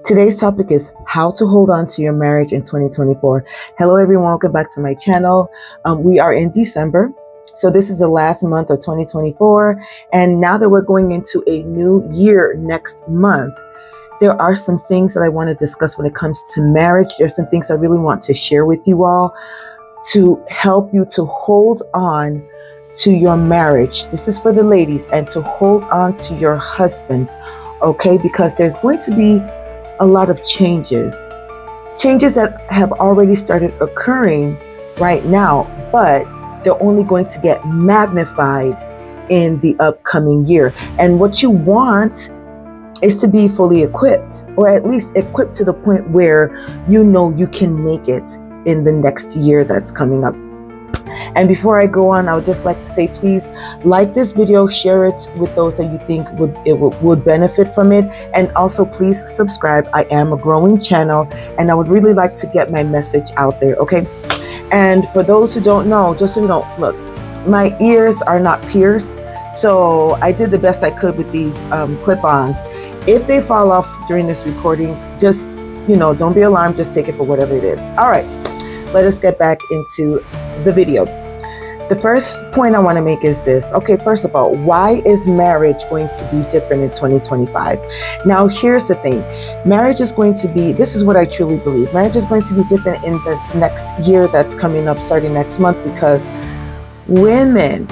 Today's topic is how to hold on to your marriage in 2024. Hello, everyone. Welcome back to my channel. We are in December. So this is the last month of 2024. And now that we're going into a new year next month, there are some things that I want to discuss when it comes to marriage. There's some things I really want to share with you all to help you to hold on to your marriage. This is for the ladies, and to hold on to your husband, okay? Because there's going to be a lot of changes that have already started occurring right now, but they're only going to get magnified in the upcoming year. And what you want is to be fully equipped, or at least equipped to the point where you know you can make it in the next year that's coming up. And before I go on, I would just like to say, please like this video, share it with those that you think would benefit from it. And also please subscribe. I am a growing channel and I would really like to get my message out there. Okay. And for those who don't know, just so you know, look, my ears are not pierced. So I did the best I could with these clip-ons. If they fall off during this recording, just, don't be alarmed. Just take it for whatever it is. All right. Let us get back into the video. The first point I want to make is this. Okay, first of all, why is marriage going to be different in 2025? Now, here's the thing. Marriage is going to be, this is what I truly believe. Marriage is going to be different in the next year that's coming up starting next month, because women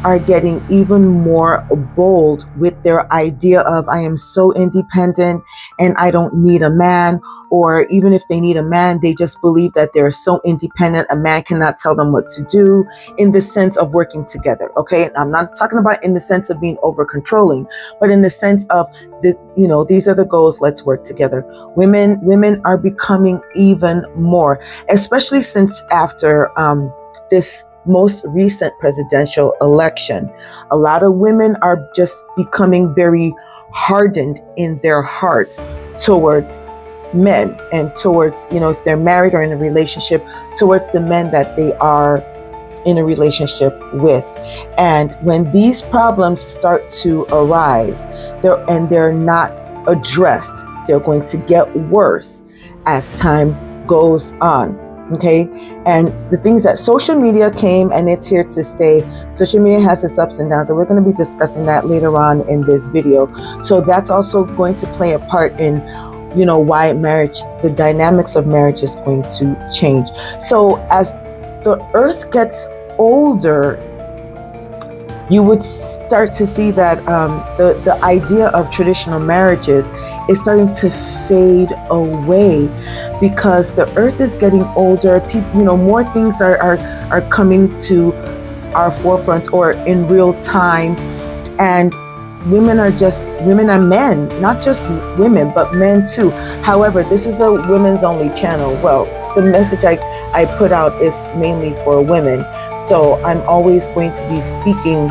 are getting even more bold with their idea of, I am so independent and I don't need a man. Or even if they need a man, they just believe that they're so independent, a man cannot tell them what to do, in the sense of working together. Okay, I'm not talking about in the sense of being over controlling, but in the sense of these are the goals, let's work together. Women are becoming even more, especially since after this most recent presidential election. A lot of women are just becoming very hardened in their heart towards men, and towards, if they're married or in a relationship, towards the men that they are in a relationship with. And when these problems start to arise, they're not addressed, they're going to get worse as time goes on. Okay, and the things that social media came, and it's here to stay. Social media has its ups and downs, and we're going to be discussing that later on in this video. So that's also going to play a part in why marriage, the dynamics of marriage, is going to change. So as the earth gets older, you would start to see that the idea of traditional marriages is starting to fade away, because the earth is getting older. People, more things are coming to our forefront or in real time, and women and men, not just women, but men too. However, this is a women's only channel. Well, the message I put out is mainly for women. So I'm always going to be speaking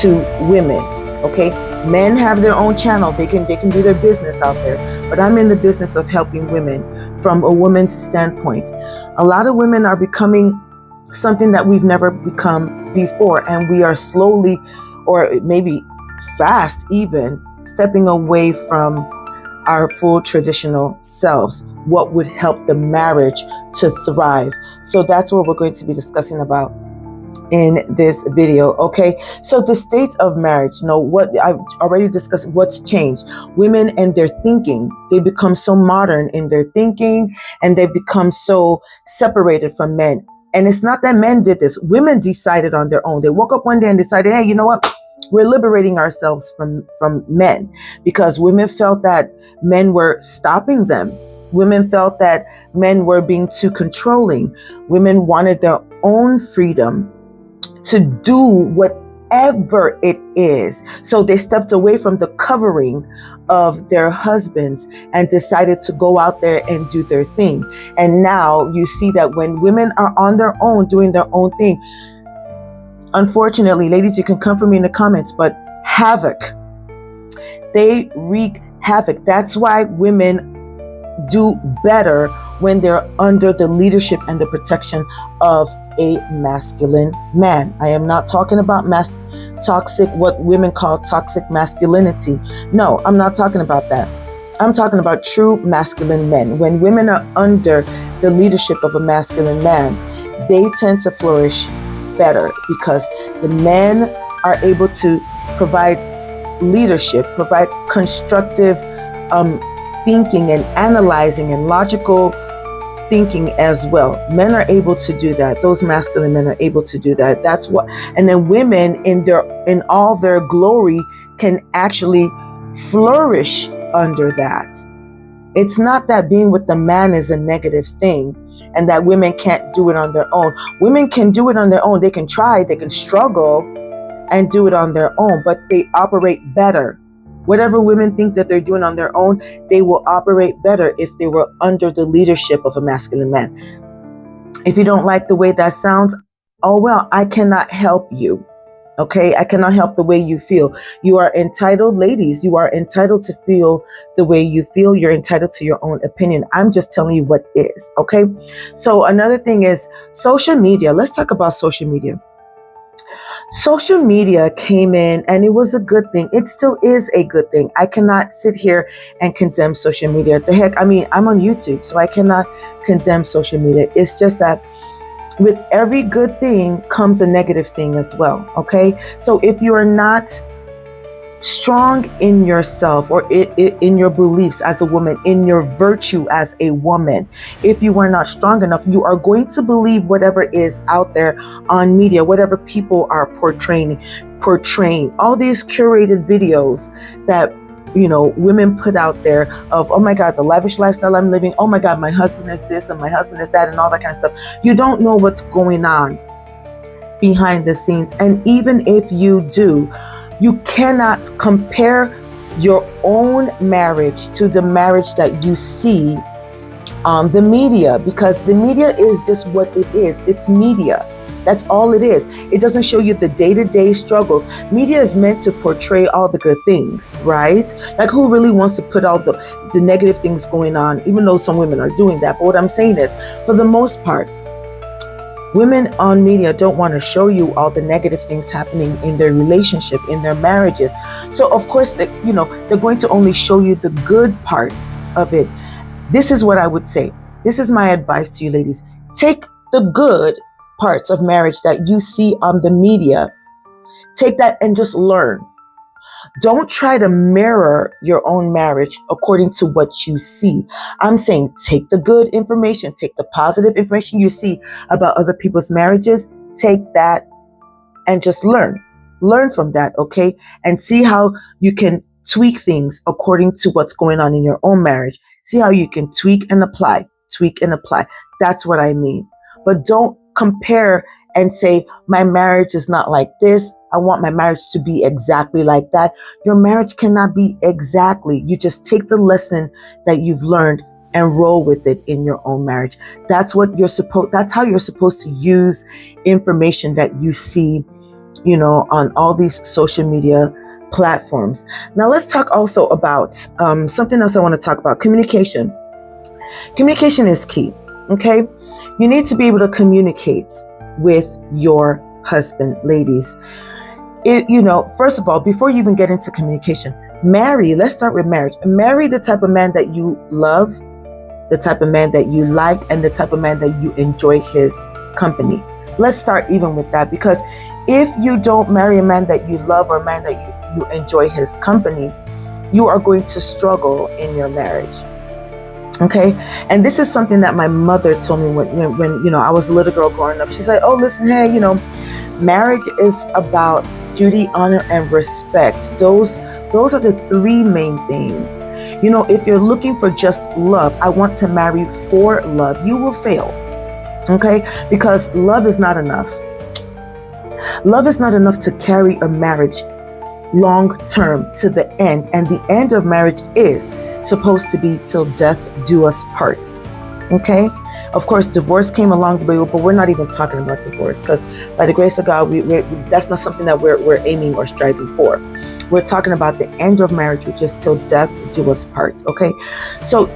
to women. Okay. Men have their own channel. They can do their business out there, but I'm in the business of helping women from a woman's standpoint. A lot of women are becoming something that we've never become before. And we are slowly, or maybe fast even, stepping away from our full traditional selves, what would help the marriage to thrive. So that's what we're going to be discussing about in this video. Okay, so the state of marriage, what I've already discussed, what's changed. Women and their thinking, they become so modern in their thinking, and they become so separated from men. And it's not that men did this. Women decided on their own. They woke up one day and decided, hey, you know what? We're liberating ourselves from men, because women felt that men were stopping them. Women felt that men were being too controlling. Women wanted their own freedom to do whatever it is. So they stepped away from the covering of their husbands and decided to go out there and do their thing. And now you see that when women are on their own, doing their own thing, unfortunately, ladies, you can come for me in the comments, but havoc. They wreak havoc. That's why women do better when they're under the leadership and the protection of a masculine man. I am not talking about toxic, what women call toxic masculinity. No, I'm not talking about that. I'm talking about true masculine men. When women are under the leadership of a masculine man, they tend to flourish better because the men are able to provide leadership, provide constructive thinking and analyzing and logical thinking as well. Men are able to do that. Those masculine men are able to do that. That's what, and then women in all their glory can actually flourish under that. It's not that being with the man is a negative thing and that women can't do it on their own. Women can do it on their own. They can try, they can struggle and do it on their own, but they operate better. Whatever women think that they're doing on their own, they will operate better if they were under the leadership of a masculine man. If you don't like the way that sounds, oh well, I cannot help you. Okay, I cannot help the way you feel. You are entitled, ladies, you are entitled to feel the way you feel. You're entitled to your own opinion. I'm just telling you what is, okay? So another thing is social media. Let's talk about social media. Social media came in and it was a good thing. It still is a good thing. I cannot sit here and condemn social media. The heck, I mean, I'm on YouTube, so I cannot condemn social media. It's just that with every good thing comes a negative thing as well, okay? So if you are not strong in yourself or in your beliefs as a woman, in your virtue as a woman, if you are not strong enough, you are going to believe whatever is out there on media, whatever people are portraying all these curated videos that women put out there of, oh my God, the lavish lifestyle I'm living, oh my God, my husband is this and my husband is that and all that kind of stuff. You don't know what's going on behind the scenes. And even if you do, you cannot compare your own marriage to the marriage that you see on the media, because the media is just what it is. It's media. That's all it is. It doesn't show you the day-to-day struggles. Media is meant to portray all the good things, right? Like, who really wants to put all the negative things going on, even though some women are doing that. But what I'm saying is, for the most part, women on media don't want to show you all the negative things happening in their relationship, in their marriages. So of course, they're going to only show you the good parts of it. This is what I would say. This is my advice to you ladies. Take the good parts of marriage that you see on the media. Take that and just learn. Don't try to mirror your own marriage according to what you see. I'm saying take the good information, take the positive information you see about other people's marriages, take that and just learn. Learn from that, okay? And see how you can tweak things according to what's going on in your own marriage. See how you can tweak and apply. That's what I mean. But don't compare and say, my marriage is not like this. I want my marriage to be exactly like that. Your marriage cannot be exactly. You just take the lesson that you've learned and roll with it in your own marriage. That's how you're supposed to use information that you see, on all these social media platforms. Now let's talk also about something else I want to talk about. Communication. Communication is key. Okay. You need to be able to communicate with your husband, ladies. First of all, before you even get into communication, let's start with marriage. Marry the type of man that you love, the type of man that you like, and the type of man that you enjoy his company. Let's start even with that, because if you don't marry a man that you love or a man that you enjoy his company, you are going to struggle in your marriage. Okay. And this is something that my mother told me when I was a little girl growing up. She's like, oh, listen, hey, marriage is about duty, honor, and respect. Those are the three main things. If you're looking for just love, I want to marry for love, you will fail. Okay. Because love is not enough. Love is not enough to carry a marriage long term to the end. And the end of marriage is supposed to be till death do us part. Okay. Of course, divorce came along the way, but we're not even talking about divorce, because by the grace of God, that's not something that we're aiming or striving for. We're talking about the end of marriage, which is till death do us part. Okay. So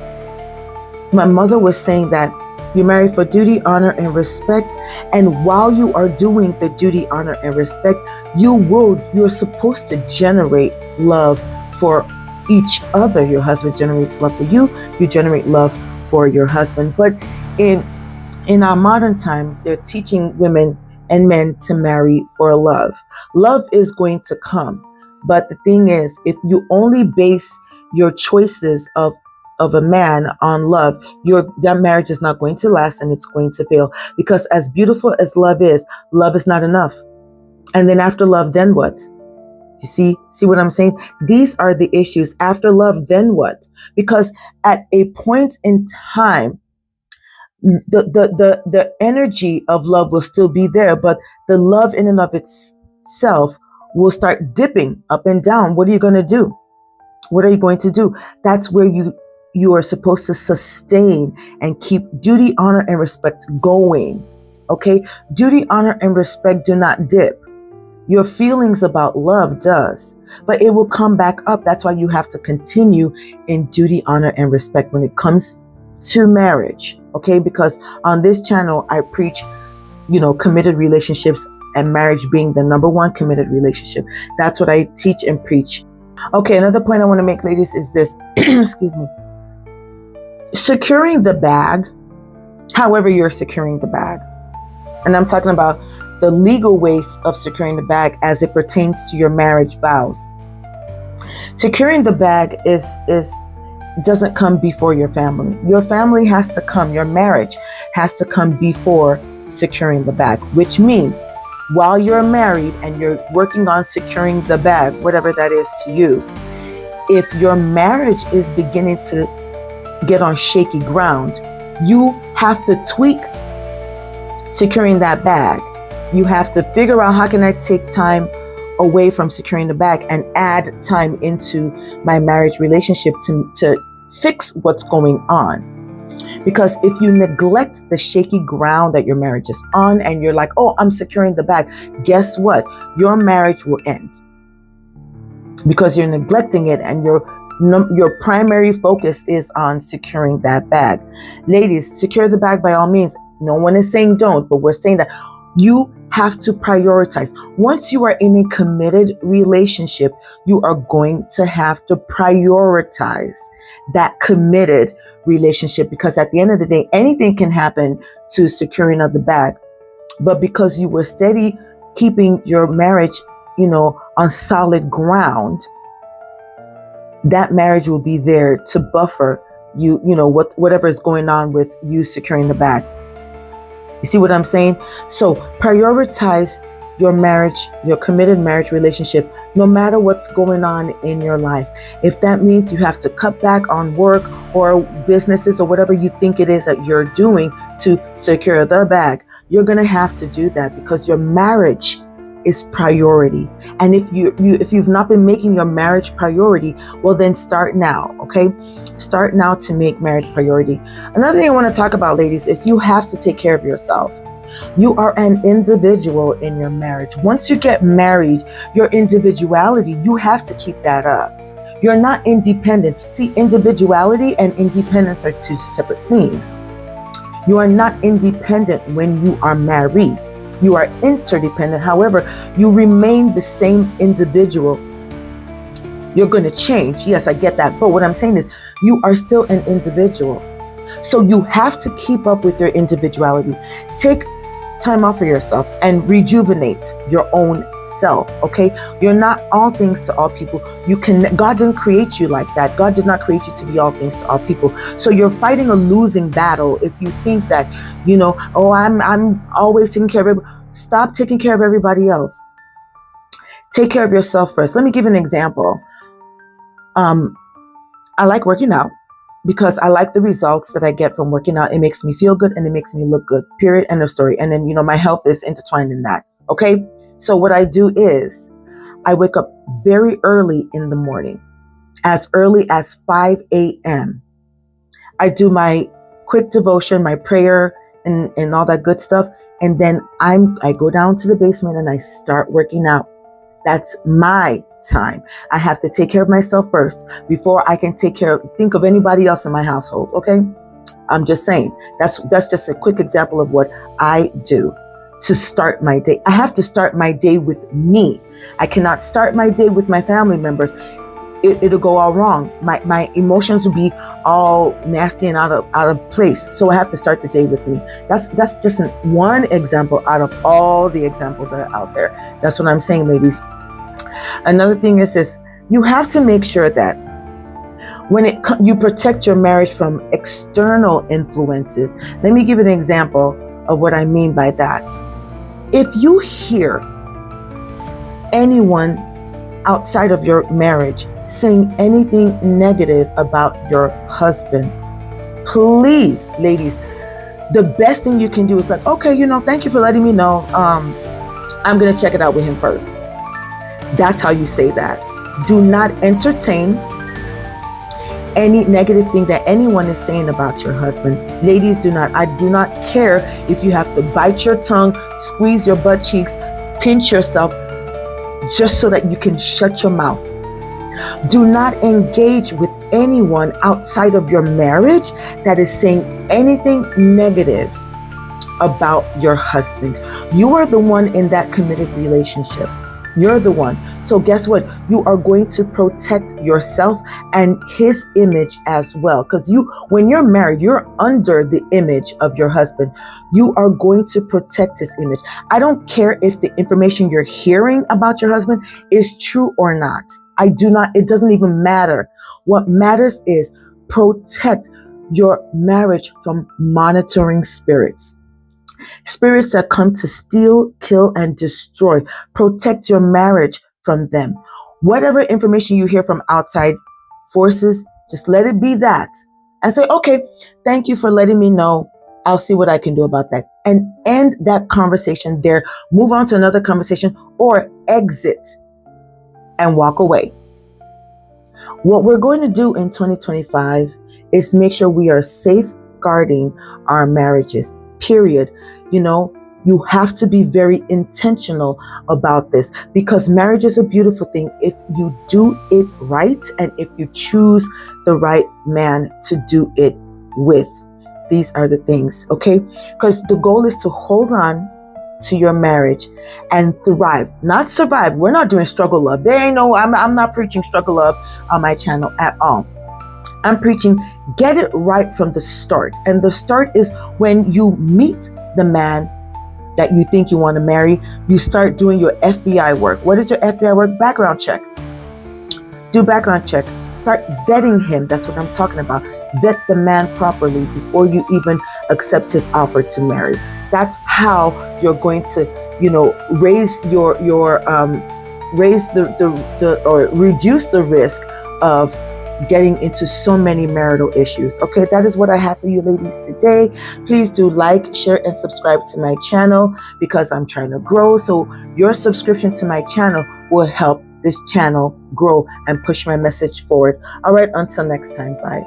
my mother was saying that you marry for duty, honor, and respect. And while you are doing the duty, honor, and respect, you're supposed to generate love for each other. Your husband generates love for you. You generate love for your husband. But in our modern times, they're teaching women and men to marry for love. Love is going to come. But the thing is, if you only base your choices of a man on love, that marriage is not going to last and it's going to fail. Because as beautiful as love is not enough. And then after love, then what? You see what I'm saying? These are the issues. After love, then what? Because at a point in time, the energy of love will still be there, but the love in and of itself will start dipping up and down. What are you going to do? What are you going to do? That's where you are supposed to sustain and keep duty, honor, and respect going. Okay? Duty, honor, and respect do not dip. Your feelings about love does, but it will come back up. That's why you have to continue in duty, honor, and respect when it comes to marriage. Okay? Because on this channel, I preach, committed relationships and marriage being the number one committed relationship. That's what I teach and preach. Okay, another point I want to make, ladies, is this. Excuse me. Securing the bag, however you're securing the bag. And I'm talking about the legal ways of securing the bag as it pertains to your marriage vows. Securing the bag doesn't come before your family. Your family has to come. Your marriage has to come before securing the bag, which means while you're married and you're working on securing the bag, whatever that is to you, if your marriage is beginning to get on shaky ground, you have to tweak securing that bag. You have to figure out, how can I take time away from securing the bag and add time into my marriage relationship to fix what's going on. Because if you neglect the shaky ground that your marriage is on and you're like, oh, I'm securing the bag, guess what? Your marriage will end because you're neglecting it and your primary focus is on securing that bag. Ladies, secure the bag by all means. No one is saying don't, but we're saying that you have to prioritize. Once you are in a committed relationship, you are going to have to prioritize that committed relationship, because at the end of the day, anything can happen to securing of the bag. But because you were steady keeping your marriage, on solid ground, that marriage will be there to buffer you, whatever is going on with you securing the bag. You see what I'm saying? So prioritize your marriage, your committed marriage relationship, no matter what's going on in your life. If that means you have to cut back on work or businesses or whatever you think it is that you're doing to secure the bag, you're going to have to do that because your marriage is priority. And if you've not been making your marriage priority, well, then start now. Okay? Start now to make marriage priority. Another thing I want to talk about, ladies, is you have to take care of yourself. You are an individual in your marriage. Once you get married, your individuality, you have to keep that up. You're not independent. See, individuality and independence are two separate things. You are not independent when you are married. You are interdependent. However, you remain the same individual. You're going to change. Yes, I get that. But what I'm saying is you are still an individual. So you have to keep up with your individuality. Take time off for yourself and rejuvenate your own self. Okay? You're not all things to all people. God didn't create you like that. God did not create you to be all things to all people. So you're fighting a losing battle if you think that, oh, I'm always taking care of everybody. Stop taking care of everybody else. Take care of yourself first. Let me give you an example. I like working out because I like the results that I get from working out. It makes me feel good and it makes me look good. Period. End of story. And then, my health is intertwined in that. Okay. So what I do is I wake up very early in the morning, as early as 5 a.m. I do my quick devotion, my prayer and all that good stuff. And then I go down to the basement and I start working out. That's my time. I have to take care of myself first before I can think of anybody else in my household. Okay. I'm just saying that's just a quick example of what I do to start my day. I have to start my day with me. I cannot start my day with my family members. it'll go all wrong. My emotions will be all nasty and out of place. So I have to start the day with me. That's just one example out of all the examples that are out there. That's what I'm saying, ladies. Another thing is this: you have to make sure that when you protect your marriage from external influences. Let me give an example of what I mean by that. If you hear anyone outside of your marriage saying anything negative about your husband, please, ladies, the best thing you can do is like, okay, thank you for letting me know. I'm going to check it out with him first. That's how you say that. Do not entertain any negative thing that anyone is saying about your husband. Ladies, I do not care if you have to bite your tongue, squeeze your butt cheeks, pinch yourself, just so that you can shut your mouth. Do not engage with anyone outside of your marriage that is saying anything negative about your husband. You are the one in that committed relationship. You're the one. So guess what? You are going to protect yourself and his image as well. Because when you're married, you're under the image of your husband. You are going to protect his image. I don't care if the information you're hearing about your husband is true or not. It doesn't even matter. What matters is protect your marriage from monitoring spirits. Spirits that come to steal, kill, and destroy. Protect your marriage from them. Whatever information you hear from outside forces, just let it be that. And say, okay, thank you for letting me know. I'll see what I can do about that. And end that conversation there. Move on to another conversation or exit and walk away. What we're going to do in 2025 is make sure we are safeguarding our marriages. Period. You have to be very intentional about this, because marriage is a beautiful thing if you do it right and if you choose the right man to do it with. These are the things, okay? Because the goal is to hold on to your marriage and thrive, not survive. We're not doing struggle love. I'm not preaching struggle love on my channel at all. I'm preaching get it right from the start. And the start is when you meet the man that you think you want to marry, you start doing your FBI work. What is your FBI work? Background check. Do background check. Start vetting him. That's what I'm talking about. Vet the man properly before you even accept his offer to marry. That's how you're going to, raise reduce the risk of getting into so many marital issues. Okay, that is what I have for you ladies today. Please do like, share, and subscribe to my channel because I'm trying to grow. So your subscription to my channel will help this channel grow and push my message forward. All right, until next time, bye.